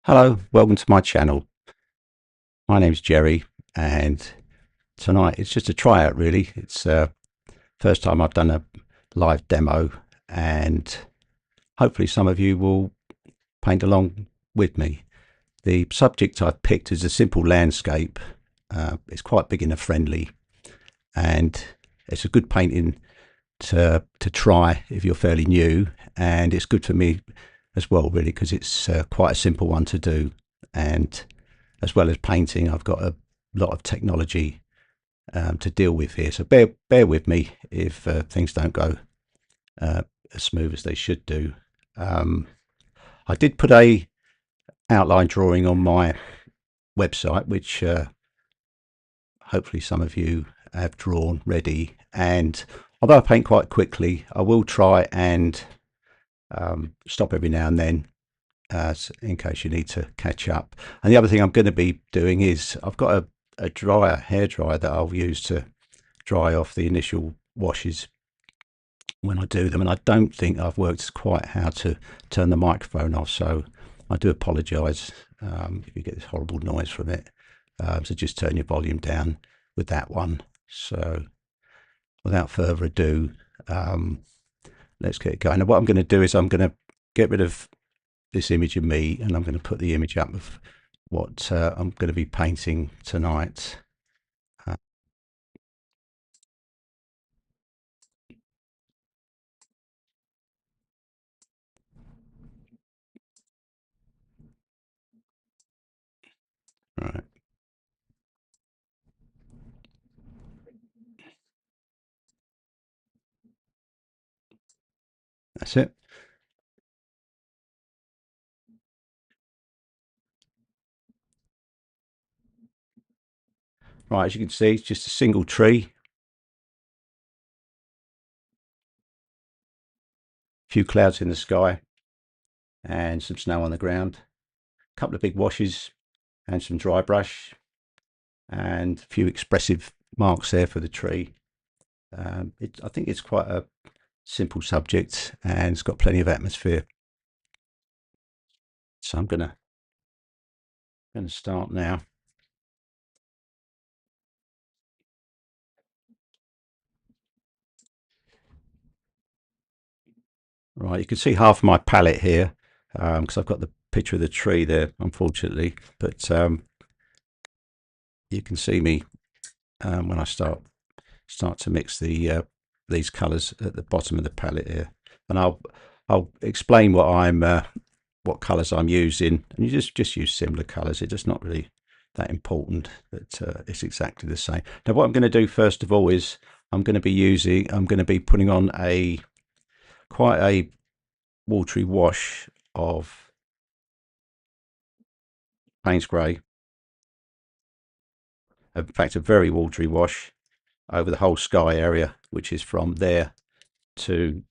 Hello, welcome to my channel. My name's Jerry, and tonight it's just a tryout really. It's first time I've done a live demo, and hopefully some of you will paint along with me. The subject I've picked is a simple landscape. It's quite beginner friendly, and it's a good painting to try if you're fairly new, and it's good for me as well really because it's quite a simple one to do. And as well as painting, I've got a lot of technology to deal with here. So bear with me if things don't go as smooth as they should do. Um, I did put a outline drawing on my website, which hopefully some of you have drawn ready. And although I paint quite quickly, I will try and stop every now and then in case you need to catch up. And the other thing I'm going to be doing is I've got a hair dryer that I'll use to dry off the initial washes when I do them. And I don't think I've worked quite how to turn the microphone off, so I do apologise if you get this horrible noise from it. So just turn your volume down with that one. So without further ado, let's get going. And what I'm going to do is I'm going to get rid of this image of me, and I'm going to put the image up of what I'm going to be painting tonight. Right, that's it. Right, as you can see, it's just a single tree, a few clouds in the sky, and some snow on the ground. A couple of big washes and some dry brush, and a few expressive marks there for the tree. I think it's quite a simple subject, and it's got plenty of atmosphere. So I'm gonna start now. Right, you can see half my palette here because I've got the picture of the tree there, unfortunately. But you can see me when I start to mix these colours at the bottom of the palette here, and I'll explain what colours I'm using, and you just use similar colours. It's just not really that important that it's exactly the same. Now, what I'm going to do first of all is I'm going to be putting on quite a watery wash of Payne's Grey. In fact, a very watery wash over the whole sky area, which is from there to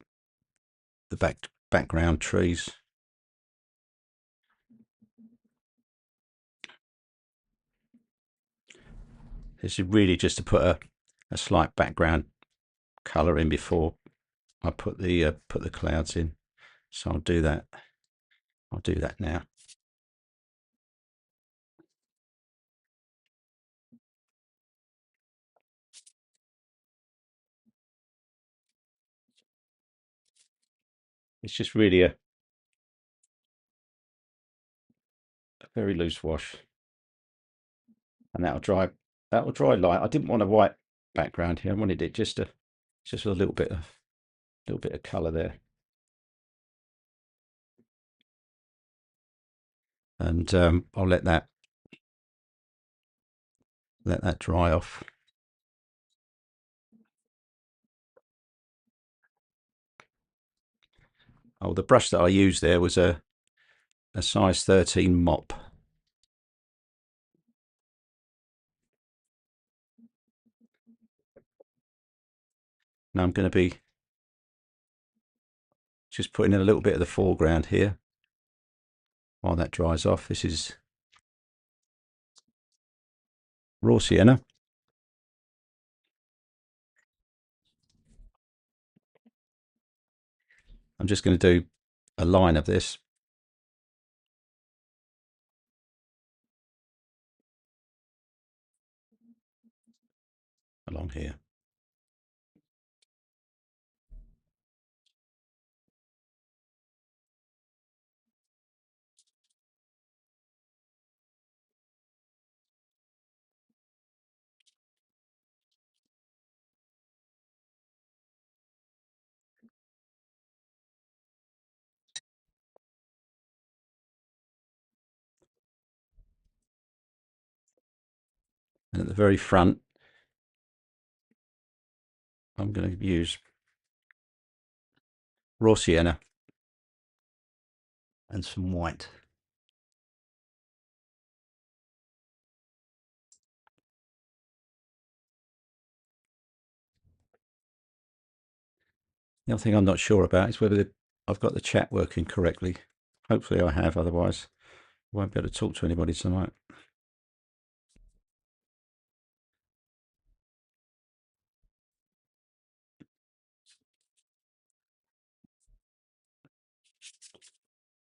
the background trees. This is really just to put a slight background colour in before I put the clouds in. So I'll do that. I'll do that now. It's just really a very loose wash, and that'll dry. That'll dry light. I didn't want a white background here. I wanted it just a little bit of colour there, and I'll let that dry off. Oh, the brush that I used there was a size 13 mop. Now I'm going to be just putting in a little bit of the foreground here while that dries off. This is raw sienna. I'm just going to do a line of this, along here. And at the very front, I'm going to use raw sienna and some white. The other thing I'm not sure about is whether I've got the chat working correctly. Hopefully I have, otherwise I won't be able to talk to anybody tonight.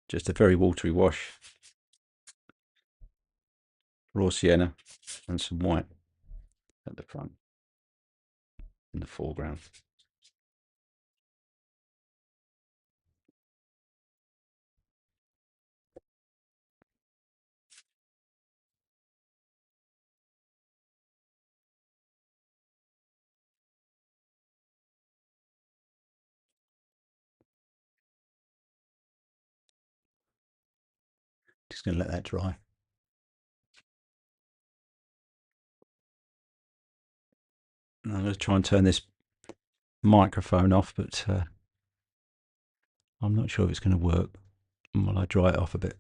Just a very watery wash, raw sienna and some white at the front in the foreground. Just going to let that dry. And I'm going to try and turn this microphone off, but I'm not sure if it's going to work while I dry it off a bit.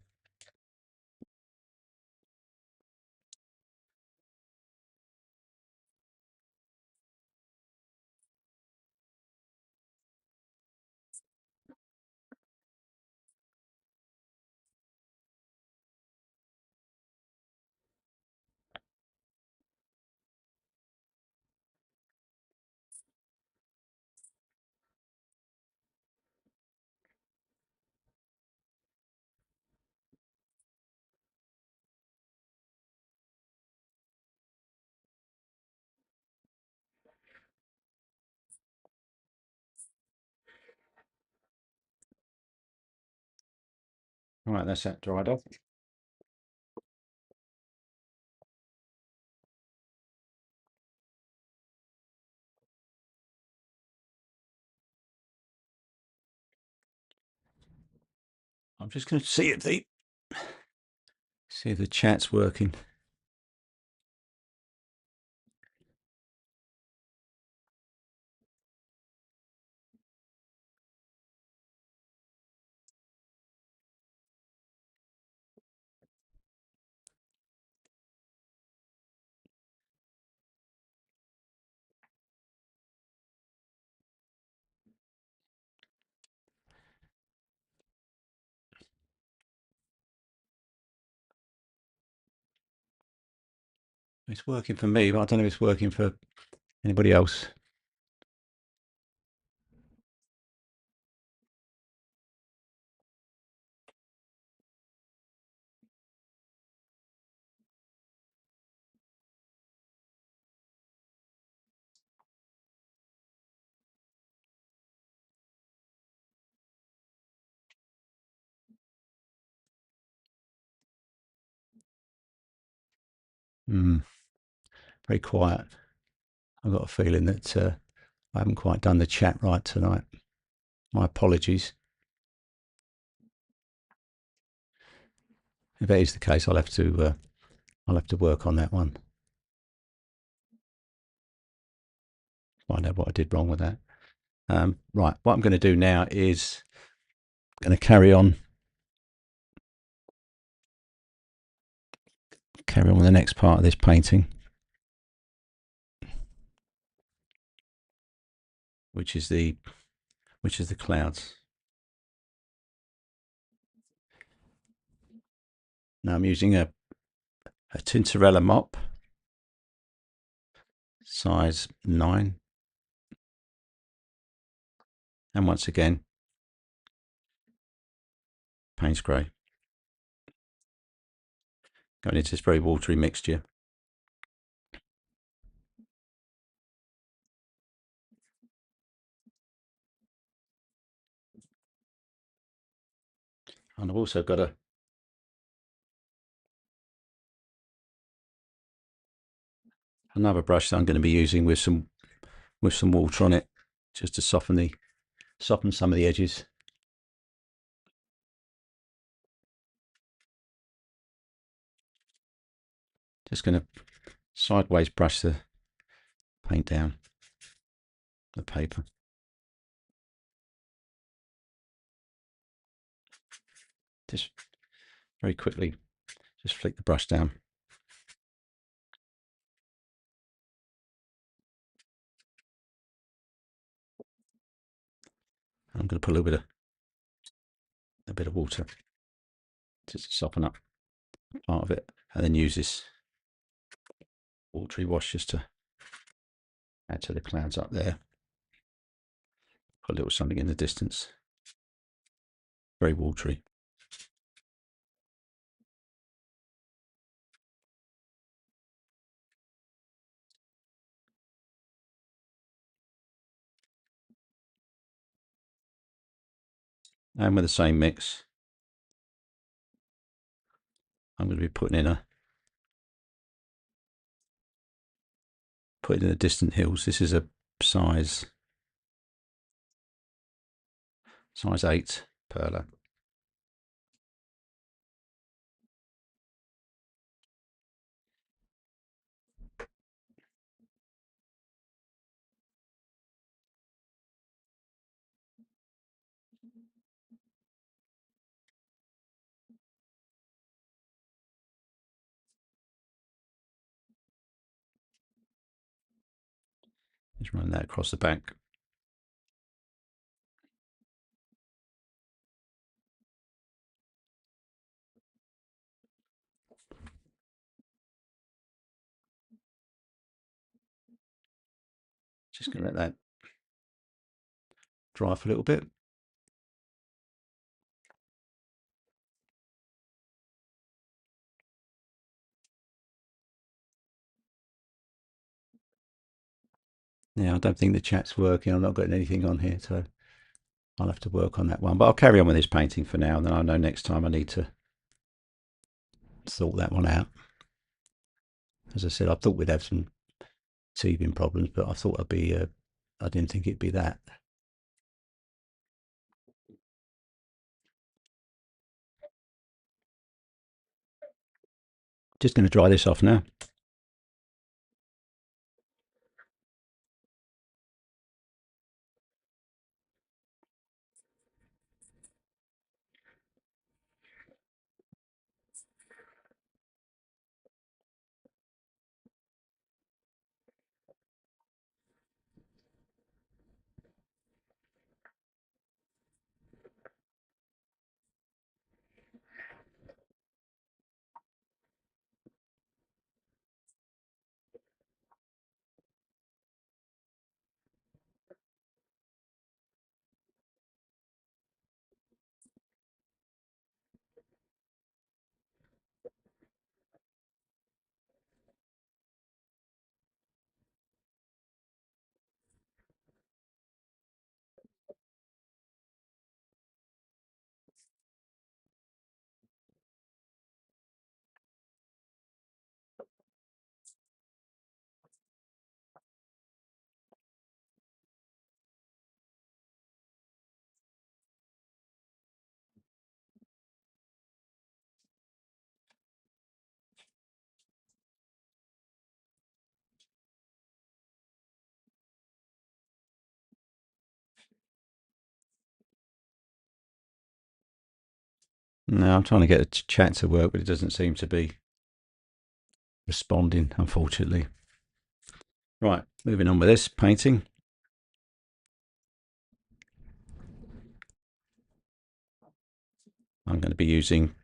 Right, that's that dried off. I'm just going to see if the chat's working. It's working for me, but I don't know if it's working for anybody else. Very quiet. I've got a feeling that I haven't quite done the chat right tonight. My apologies. If that is the case, I'll have to work on that one. Find out what I did wrong with that. Right, what I'm going to do now is going to carry on with the next part of this painting, which is the clouds. Now I'm using a Tintorella mop, size 9, and once again, Payne's Grey. Going into this very watery mixture. And I've also got another brush that I'm going to be using with some water on it, just to soften some of the edges. Just going to sideways brush the paint down the paper. Just very quickly, just flick the brush down. I'm going to put a bit of water just to soften up part of it, and then use this watery wash just to add to the clouds up there. Put a little something in the distance. Very watery. And with the same mix, I'm going to be putting in the distant hills. This is a size 8 perler. Just run that across the back. Just going to let that dry for a little bit. Yeah, I don't think the chat's working. I'm not getting anything on here, so I'll have to work on that one. But I'll carry on with this painting for now, and then I know next time I need to sort that one out. As I said, I thought we'd have some teething problems, but I thought I didn't think it'd be that. Just going to dry this off now. Now I'm trying to get the chat to work, but it doesn't seem to be responding, unfortunately. Right, moving on with this painting. I'm going to be using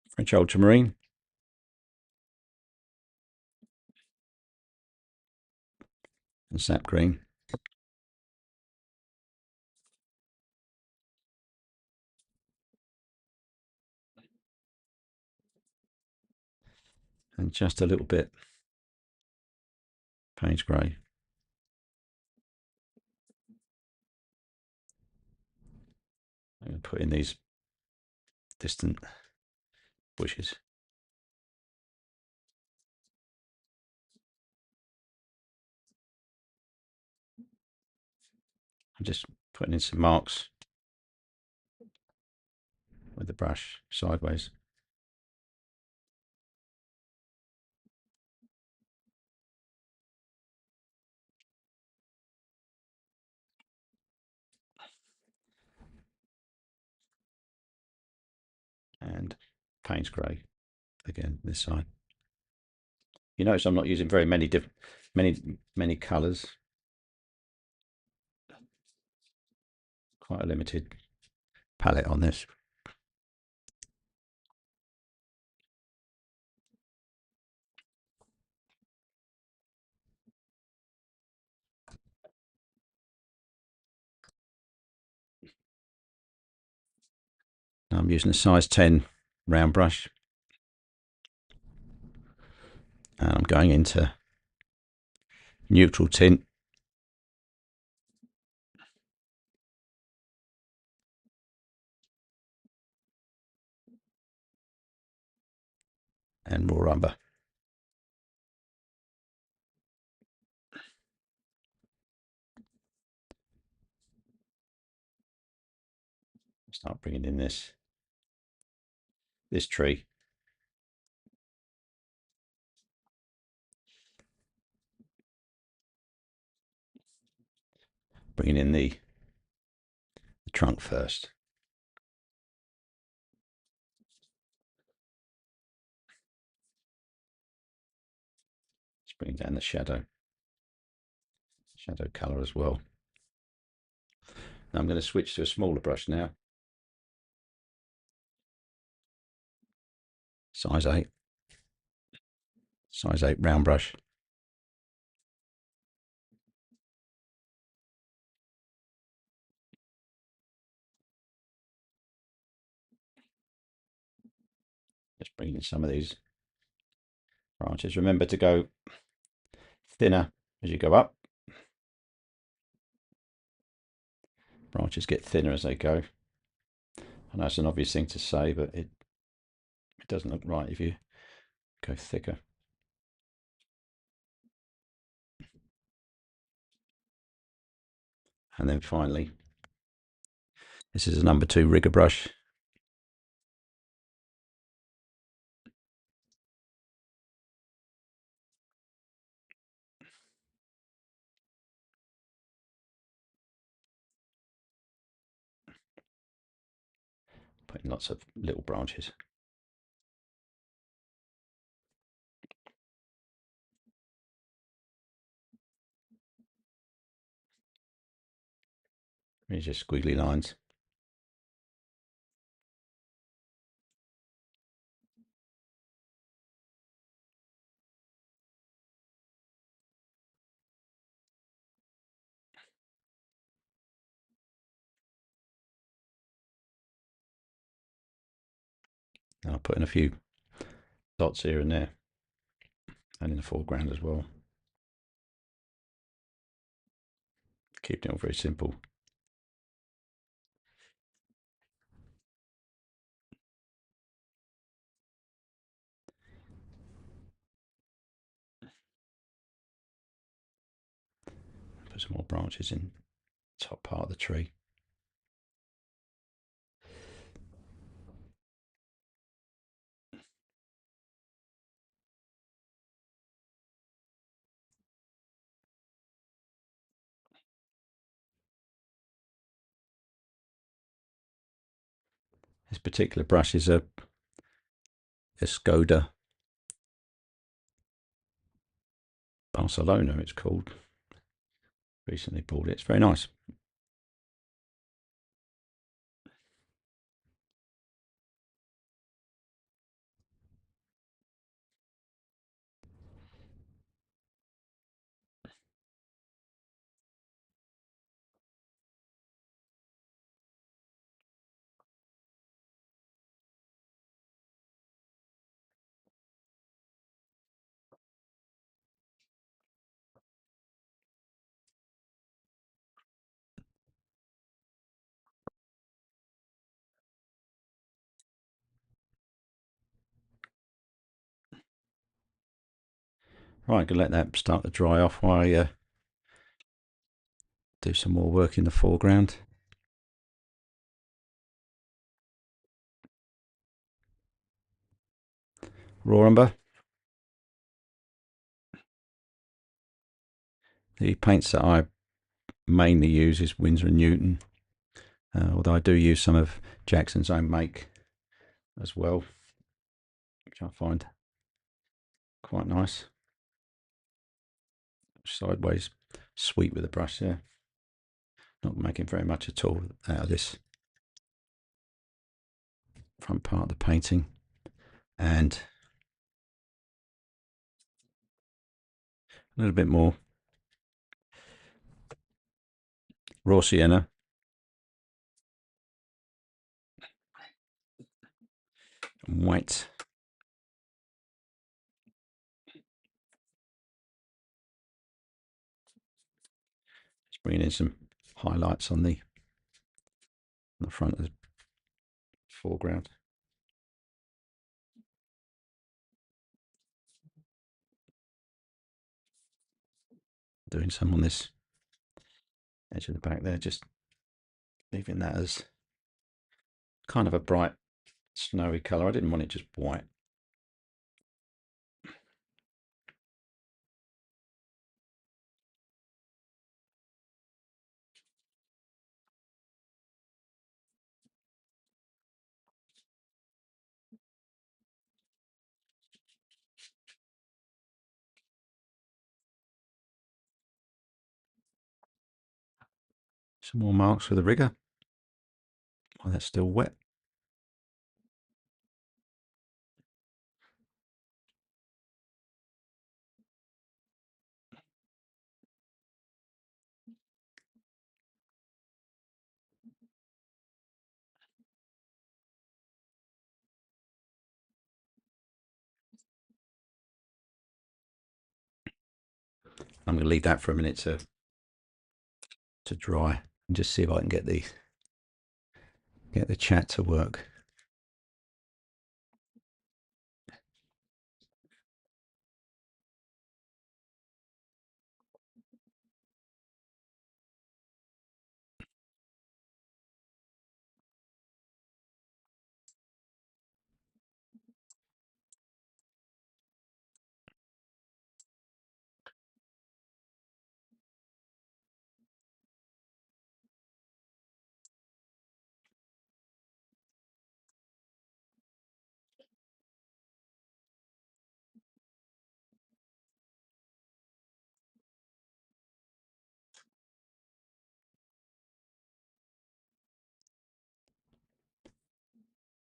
French ultramarine and sap green. And just a little bit Page grey. I'm going to put in these distant bushes. I'm just putting in some marks with the brush sideways. And Payne's grey again this side. You notice I'm not using very many different many colours. Quite a limited palette on this. Now I'm using a size 10 round brush, and I'm going into neutral tint. And raw umber. Start bringing in this tree. Bringing in the trunk first. Just bringing down the shadow colour as well. Now I'm going to switch to a smaller brush now. Size 8. Size 8 round brush. Just bringing in some of these branches. Remember to go thinner as you go up. Branches get thinner as they go. I know it's an obvious thing to say, but it doesn't look right if you go thicker. And then finally, this is a number 2 rigger brush. Putting lots of little branches. These just squiggly lines. I'll put in a few dots here and there, and in the foreground as well. Keeping it all very simple. Put some more branches in the top part of the tree. This particular brush is a Skoda Barcelona, it's called. Recently bought it. It's very nice. Right, I'm going to let that start to dry off while I do some more work in the foreground. Raw umber. The paints that I mainly use is Winsor & Newton, although I do use some of Jackson's own make as well, which I find quite nice. Sideways sweep with the brush there. Not making very much at all out of this front part of the painting. And a little bit more raw sienna. And white. Just bringing in some highlights on the front of the foreground. Doing some on this edge of the back there, just leaving that as kind of a bright snowy colour. I didn't want it just white. Some more marks with the rigger while that's still wet. I'm going to leave that for a minute to dry and just see if I can get the chat to work.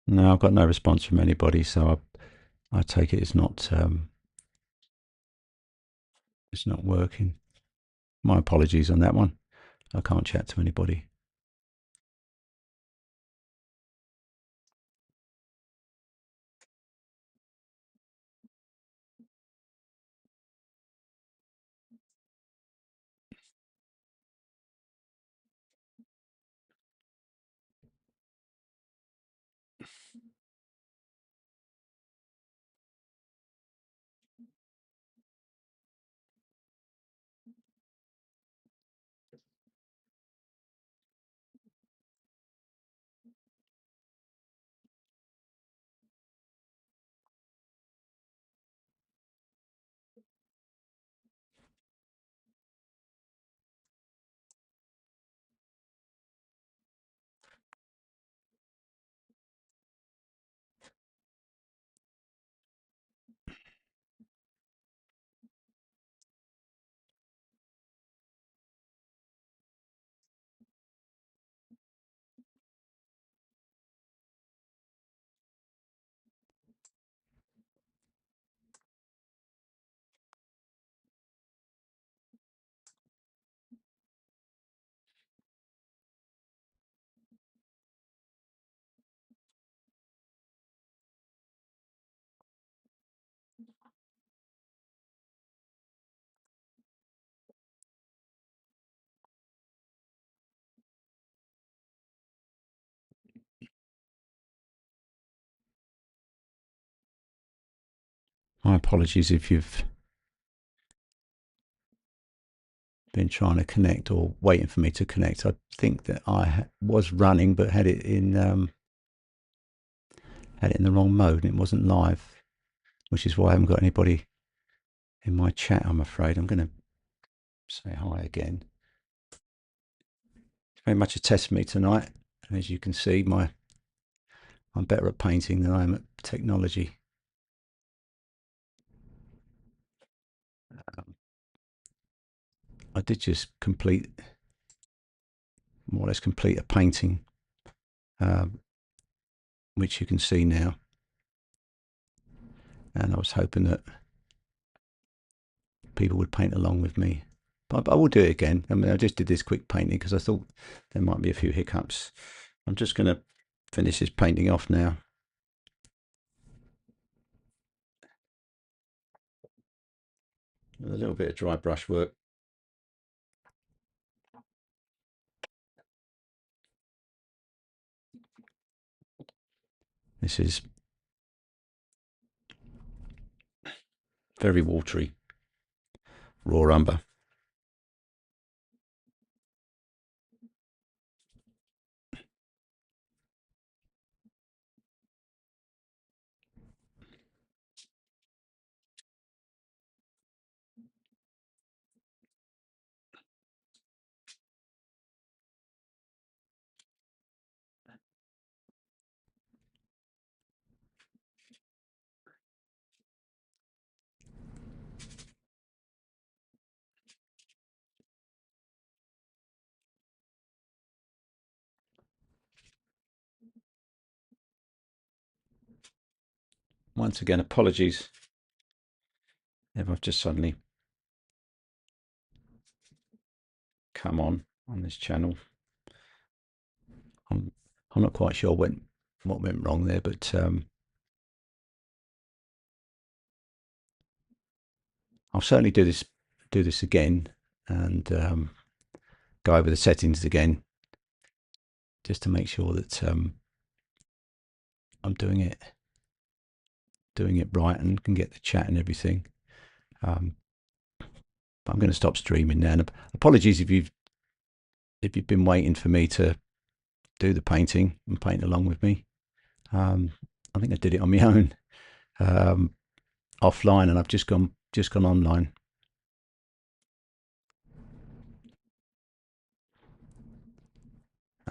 No, I've got no response from anybody, so I take it it's not working. My apologies on that one. I can't chat to anybody. My apologies if you've been trying to connect or waiting for me to connect. I think that I was running but had it in the wrong mode and it wasn't live, which is why I haven't got anybody in my chat, I'm afraid. I'm going to say hi again. It's very much a test for me tonight. As you can see, I'm better at painting than I am at technology. I did just more or less complete a painting, which you can see now. And I was hoping that people would paint along with me. But I will do it again. I mean, I just did this quick painting because I thought there might be a few hiccups. I'm just going to finish this painting off now. With a little bit of dry brush work. This is very watery, raw umber. Once again, apologies if I've just suddenly come on this channel. I'm not quite sure what went wrong there, but I'll certainly do this again and go over the settings again just to make sure that I'm doing it right and can get the chat and everything. But I'm going to stop streaming now. And apologies if you've been waiting for me to do the painting and paint along with me. I think I did it on my own offline, and I've just gone online.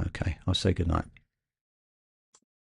Okay, I'll say good night.